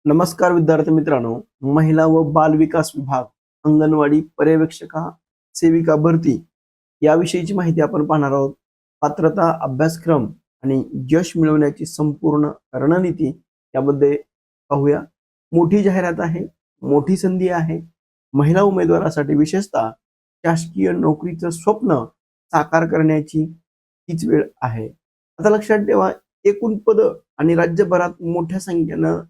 नमस्कार विद्यार्थी मित्रांनो. महिला व बाल विकास विभाग अंगणवाडी पर्यवेक्षिका सेविका भरती याविषयीची माहिती आपण पाहणार आहोत. पात्रता, अभ्यासक्रम आणि यश मिळवण्याची संपूर्ण रणनीती यामध्ये पाहूया. मोठी जाहिरात आहे, मोठी संधी आहे. महिला उमेदवारासाठी विशेषतः शासकीय नोकरीचं स्वप्न साकार करण्याची हीच वेळ आहे. आता लक्षात ठेवा, एकूण पद आणि राज्यभरात मोठ्या संख्येनं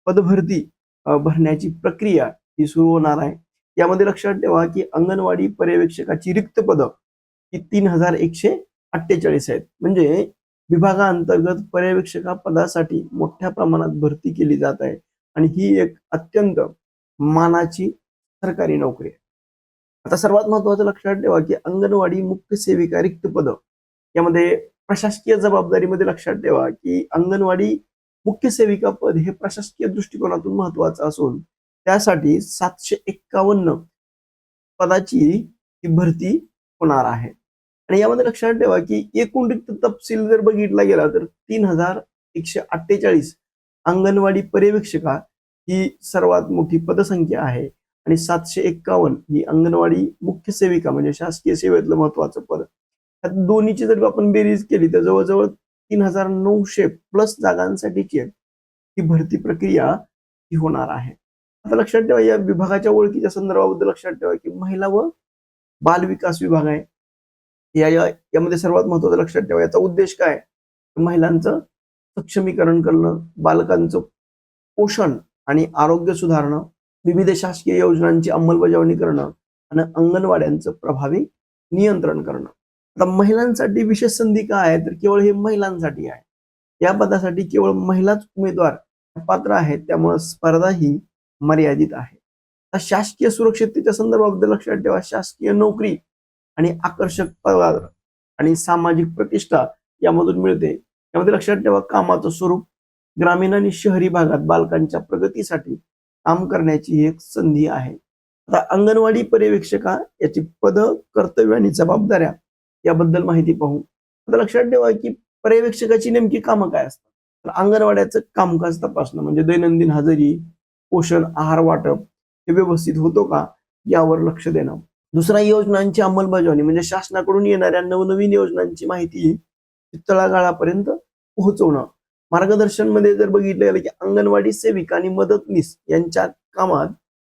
पदभरती भरण्याची प्रक्रिया ही सुरू होणार आहे. यामध्ये लक्षात ठेवा की अंगणवाडी पर्यवेक्षकाची रिक्त पदं ही 3148 आहेत. म्हणजे विभागाअंतर्गत पर्यवेक्षका पदासाठी मोठ्या प्रमाणात भरती केली जात आहे आणि ही एक अत्यंत मानाची सरकारी नोकरी आहे. आता सर्वात महत्त्वाचं लक्षात ठेवा की अंगणवाडी मुख्य सेविका रिक्त पदं यामध्ये प्रशासकीय जबाबदारीमध्ये लक्षात ठेवा की अंगणवाडी मुख्य सेविका पद हे प्रशासकीय दृष्टिकोनातून महत्वाचं असून त्यासाठी 751 पदाची ही भरती होणार आहे. आणि यामध्ये लक्षात ठेवा की एकूण रिक्त तपशील जर बघितला गेला तर 3148 अंगणवाडी पर्यवेक्षिका ही सर्वात मोठी पदसंख्या आहे आणि 751 ही अंगणवाडी मुख्य सेविका म्हणजे शासकीय सेवेतलं महत्वाचं पद. दोन्हीची जर आपण बेरीज केली तर जवळजवळ 3900 प्लस जागांसाठीची ही भरती प्रक्रिया ही होणार आहे. आता लक्षात ठेवा या विभागाच्या ओळखीच्या संदर्भाबद्दल लक्षात ठेवा की महिला व बाल विकास विभाग आहे. यामध्ये सर्वात महत्त्वाचं लक्षात ठेवा याचा उद्देश काय? महिलांचं सक्षमीकरण करणं, बालकांचं पोषण आणि आरोग्य सुधारणं, विविध शासकीय योजनांची अंमलबजावणी करणं आणि अंगणवाड्यांचं प्रभावी नियंत्रण करणं. आता महिलांसाठी विशेष संधी काय आहे तर केवळ हे महिलांसाठी आहे. या पदासाठी केवळ महिलाच उमेदवार पात्र आहेत, त्यामुळे स्पर्धा ही मर्यादित आहे. शासकीय सुरक्षिततेच्या संदर्भाबद्दल लक्षात ठेवा शासकीय नोकरी आणि आकर्षक पगार आणि सामाजिक प्रतिष्ठा यामधून मिळते. यामध्ये लक्षात ठेवा कामाचं स्वरूप ग्रामीण आणि शहरी भागात बालकांच्या प्रगतीसाठी काम करण्याची एक संधी आहे. आता अंगणवाडी पर्यवेक्षिका याची पद, कर्तव्य आणि जबाबदाऱ्या याबद्दल माहिती पाहू. आता लक्षात ठेवा की पर्यवेक्षकाची नेमकी कामं काय असतात. तर अंगणवाड्याचं कामकाज तपासणं म्हणजे दैनंदिन हजेरी, पोषण, आहार वाटप हे व्यवस्थित होतो का यावर लक्ष देणं. दुसरा योजनांची अंमलबजावणी म्हणजे शासनाकडून येणाऱ्या नवनवीन योजनांची माहिती तळागाळापर्यंत पोहोचवणं. मार्गदर्शन मध्ये जर बघितलं गेलं की अंगणवाडी सेविका आणि मदतनीस यांच्या कामात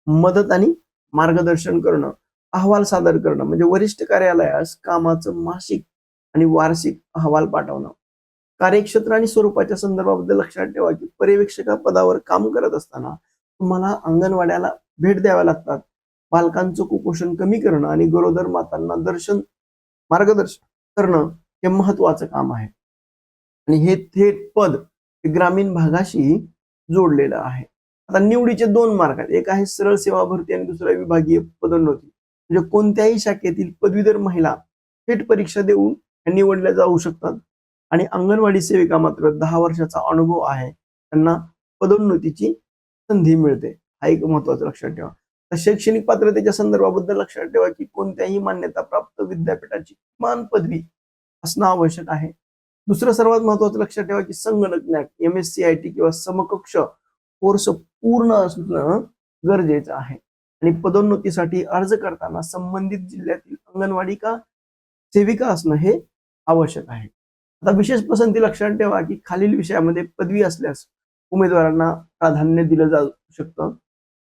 मदत आणि मार्गदर्शन करणं, अहवाल सादर करणं म्हणजे वरिष्ठ कार्यालयास कामाचं मासिक आणि वार्षिक अहवाल पाठवणं. कार्यक्षेत्र आणि स्वरूपाच्या संदर्भाबद्दल लक्षात ठेवा की पर्यवेक्षका पदावर काम करत असताना तुम्हाला अंगणवाड्याला भेट द्याव्या लागतात. बालकांचं कुपोषण कमी करणं आणि गरोदर मातांना मार्गदर्शन करणं हे महत्वाचं काम आहे आणि हे थेट पद ग्रामीण भागाशी जोडलेलं आहे. आता निवडीचे 2 मार्ग आहेत. एक आहे सरळ सेवा भरती आणि दुसरा विभागीय पदोन्नती. म्हणजे कोणत्याही शाखेतील पदवीधर महिला थेट परीक्षा देऊन निवडल्या जाऊ शकतात आणि अंगणवाडी सेविका मात्र 10 वर्षाचा अनुभव आहे त्यांना पदोन्नतीची संधी मिळते. हा एक महत्वाचं लक्षात ठेवा. शैक्षणिक पात्रतेच्या संदर्भाबद्दल लक्षात ठेवा की कोणत्याही मान्यता प्राप्त विद्यापीठाची किमान पदवी असणं आवश्यक आहे. दुसरं सर्वात महत्वाचं लक्षात ठेवा की संगणक ज्ञान MSc किंवा समकक्ष कोर्स पूर्ण असणं गरजेचं आहे आणि पदोन्नतीसाठी अर्ज करताना संबंधित जिल्ह्यातील अंगणवाडी सेविका असणं हे आवश्यक आहे. आता विशेष पसंती लक्षात ठेवा की खालील विषयामध्ये पदवी असल्यास उमेदवारांना प्राधान्य दिलं जाऊ शकतं.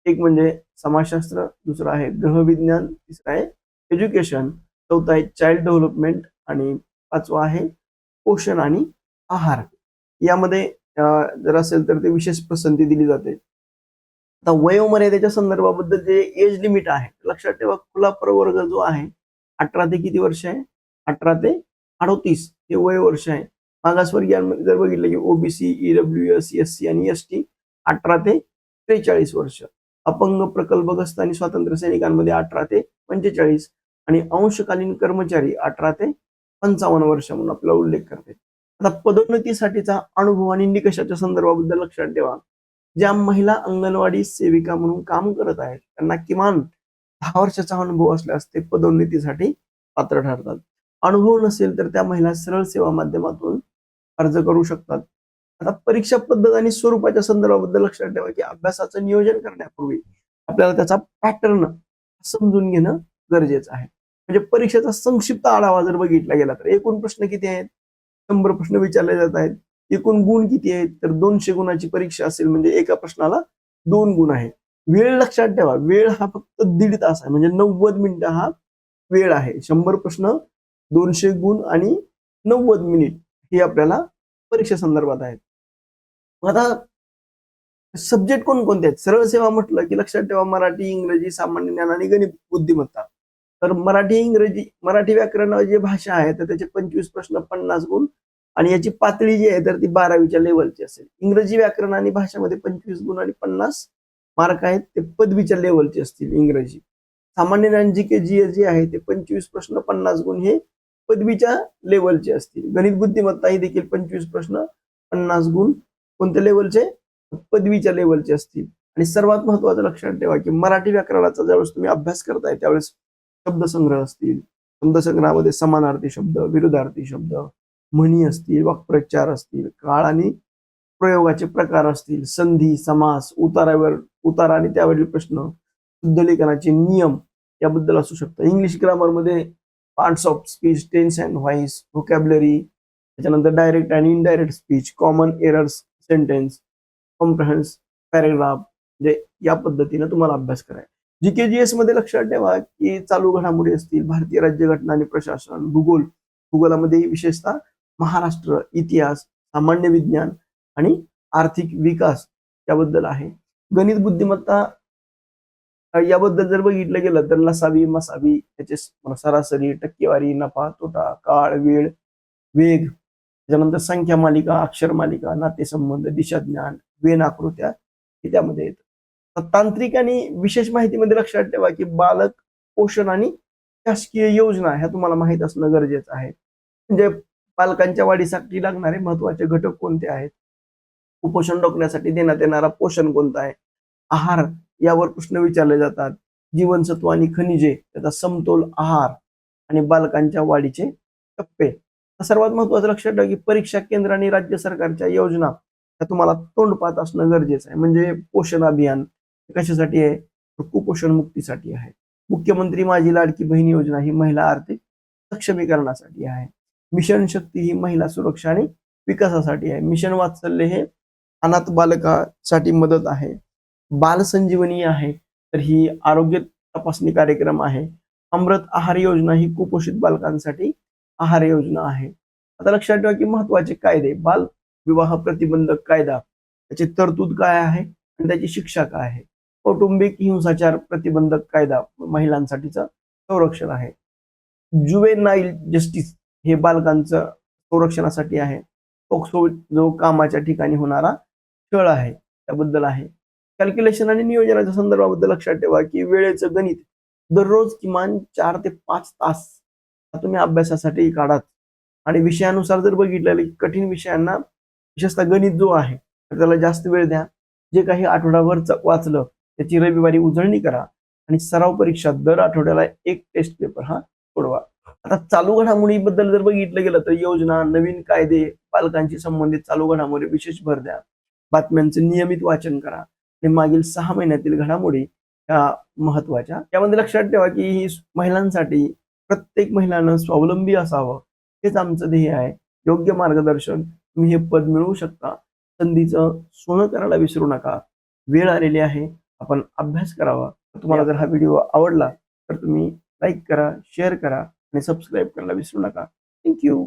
एक म्हणजे समाजशास्त्र, दुसरं आहे गृहविज्ञान, तिसरं आहे एज्युकेशन, चौथा आहे चाइल्ड डेव्हलपमेंट आणि पाचवा आहे पोषण आणि आहार. यामध्ये जर असेल तर ते विशेष पसंती दिली जाते. आता वयोमर्यादेच्या संदर्भाबद्दल जे एज लिमिट आहे लक्षात ठेवा खुला प्रवर्ग जो आहे 18 ते किती वर्ष आहे 18 ते 38 हे वय वर्ष आहे. मागासवर्गीयांमध्ये जर बघितलं की ओबीसी, EWS, SC आणि ST 18 ते 43 वर्ष. अपंग, प्रकल्पग्रस्त आणि स्वातंत्र्य सैनिकांमध्ये 18 ते 45 आणि अंशकालीन कर्मचारी 18 ते 55 वर्ष म्हणून आपला उल्लेख करते. आता पदोन्नतीसाठीचा अनुभव आणि निकषाच्या संदर्भाबद्दल लक्षात ठेवा. ज्या महिला अंगणवाडी सेविका म्हणून काम करत आहेत त्यांना किमान 10 वर्षाचा अनुभव असल्यास ते पदोन्नतीसाठी पात्र ठरतात. अनुभव नसेल तर त्या महिला सरळ सेवा माध्यमातून अर्ज करू शकतात. आता परीक्षा पद्धत आणि स्वरूपाच्या संदर्भाबद्दल लक्षात ठेवा की अभ्यासाचं नियोजन करण्यापूर्वी आपल्याला त्याचा पॅटर्न समजून घेणं गरजेचं आहे. म्हणजे परीक्षेचा संक्षिप्त आढावा जर बघितला गेला तर एकूण प्रश्न किती आहेत? 100 प्रश्न विचारले जात आहेत. एकूण गुण किती आहेत? तर 200 गुणाची परीक्षा असेल म्हणजे एका प्रश्नाला 2 गुण आहे. वेळ लक्षात ठेवा, वेळ हा फक्त 1.5 तास आहे, म्हणजे 90 मिनिटं हा वेळ आहे. 100 प्रश्न, 200 गुण आणि 90 मिनिट हे आपल्याला परीक्षेसंदर्भात आहेत. आता सब्जेक्ट कोणकोणते आहेत? सरळ सेवा म्हटलं की लक्षात ठेवा मराठी, इंग्रजी, सामान्य ज्ञान आणि गणित बुद्धिमत्ता. तर मराठी, इंग्रजी, मराठी व्याकरण जी भाषा आहे तर त्याचे 25 प्रश्न 50 गुण आणि याची पातळी जी आहे तर ती 12वीच्या लेवलची असेल. इंग्रजी व्याकरण आणि भाषेमध्ये 25 गुण आणि 50 मार्क आहेत ते पदवीच्या लेवलचे असतील इंग्रजी. सामान्य ज्ञान जीके जीएस जे आहे ते 25 प्रश्न 50 गुण हे पदवीच्या लेवलचे असतील. गणित बुद्धिमत्ता ही देखील 25 प्रश्न 50 गुण कोणत्या लेवलचे? पदवीच्या लेवलचे असतील. आणि सर्वात महत्वाचं लक्षात ठेवा की मराठी व्याकरणाचा ज्यावेळेस तुम्ही अभ्यास करताय त्यावेळेस शब्दसंग्रह असतील, शब्दसंग्रहामध्ये समानार्थी शब्द, विरुद्धार्थी शब्द, म्हणी असतील, वाक्प्रचार असतील, काळ आणि प्रयोगाचे प्रकार असतील, संधी, समास, उतारा आणि त्यावरील प्रश्न, शुद्ध लेखनाचे नियम याबद्दल असू शकतं. इंग्लिश ग्रामरमध्ये parts of speech, tense and voice, vocabulary, त्याच्यानंतर डायरेक्ट आणि indirect speech, common errors, sentence, comprehension, paragraph, म्हणजे या पद्धतीने तुम्हाला अभ्यास करायचा. जीकेजीएस मध्ये लक्षात ठेवा की चालू घडामोडी असतील, भारतीय राज्यघटना आणि प्रशासन, भूगोलामध्ये विशेषतः महाराष्ट्र, इतिहास, सामान्य विज्ञान आणि आर्थिक विकास याबद्दल आहे. गणित बुद्धिमत्ता याबद्दल जर बघितलं गेलं तर लसावी, मसावी, त्याचे सरासरी, टक्केवारी, नफा, तोटा, काळ, वेळ, वेग, त्याच्यानंतर संख्या मालिका, अक्षर मालिका, नातेसंबंध, दिशाज्ञान, वेन आकृत्या हे त्यामध्ये येतात. तांत्रिक आणि विशेष माहितीमध्ये लक्षात ठेवा की बालक पोषण आणि शासकीय योजना ह्या तुम्हाला माहित असणं गरजेचं आहे. म्हणजे बालकांच्या वाढीसाठी लागणारे महत्वाचे घटक कोणते आहेत? कुपोषण रोखण्यासाठी देण्यात येणारा पोषण कोणता आहे? आहार यावर प्रश्न विचारले जातात. जीवनसत्व आणि खनिजे, त्याचा समतोल आहार आणि बालकांच्या वाढीचे टप्पे. सर्वात महत्वाचं लक्षात ठेवा की परीक्षा केंद्र आणि राज्य सरकारच्या योजना त्या तुम्हाला तोंडपाठ असणं गरजेचं आहे. म्हणजे पोषण अभियान कशासाठी आहे? कुपोषण मुक्तीसाठी आहे. मुख्यमंत्री माझी लाडकी बहीण योजना ही महिला आर्थिक सक्षमीकरणासाठी आहे. मिशन शक्ती ही महिला सुरक्षा आणि विकासासाठी आहे. मिशन वात्सल्य हे अनाथ बालकासाठी मदत आहे. बाल संजीवनी आहे तर ही आरोग्य तपासणी कार्यक्रम आहे. अमृत आहार योजना ही कुपोषित बालकांसाठी आहार योजना आहे. आता लक्षात ठेवा की महत्वाचे कायदे, बाल विवाह प्रतिबंधक कायदा, त्याची तरतूद काय आहे आणि त्याची शिक्षा काय आहे. कौटुंबिक हिंसाचार प्रतिबंधक कायदा महिलांसाठीचं संरक्षण आहे. जुवेनाईल जस्टिस हे बालकांचं संरक्षणासाठी आहे. पोक्सो जो कामाच्या ठिकाणी होणारा छळ आहे त्याबद्दल आहे. कॅल्क्युलेशन आणि नियोजनाच्या संदर्भाबद्दल लक्षात ठेवा की वेळेचं गणित दररोज किमान 4 ते 5 तास तुम्ही अभ्यासासाठी काढात. आणि विषयानुसार जर बघितलं की कठीण विषयांना विशेषतः गणित जो आहे तर त्याला जास्त वेळ द्या. जे काही आठवडाभर वाचलं त्याची रविवारी उजळणी करा आणि सराव परीक्षा दर आठवड्याला एक टेस्ट पेपर हा सोडवा. आता चालू घडामोडीबद्दल जर बघितलं गेलं तर योजना, नवीन कायदे, पालकांशी संबंधित चालू घडामोडी विशेष भर द्या. बातम्यांचं नियमित वाचन करा आणि मागील 6 महिन्यातील घडामोडी ह्या महत्वाच्या. यामध्ये लक्षात ठेवा की ही महिलांसाठी प्रत्येक महिलांना स्वावलंबी असावं हेच आमचं ध्येय आहे. योग्य मार्गदर्शन तुम्ही हे पद मिळवू शकता. संधीचं सोनं करायला विसरू नका. वेळ आलेली आहे, आपण अभ्यास करावा. तुम्हाला जर हा व्हिडिओ आवडला तर तुम्ही लाईक करा, शेअर करा आणि सबस्क्राईब करायला विसरू नका. थँक्यू.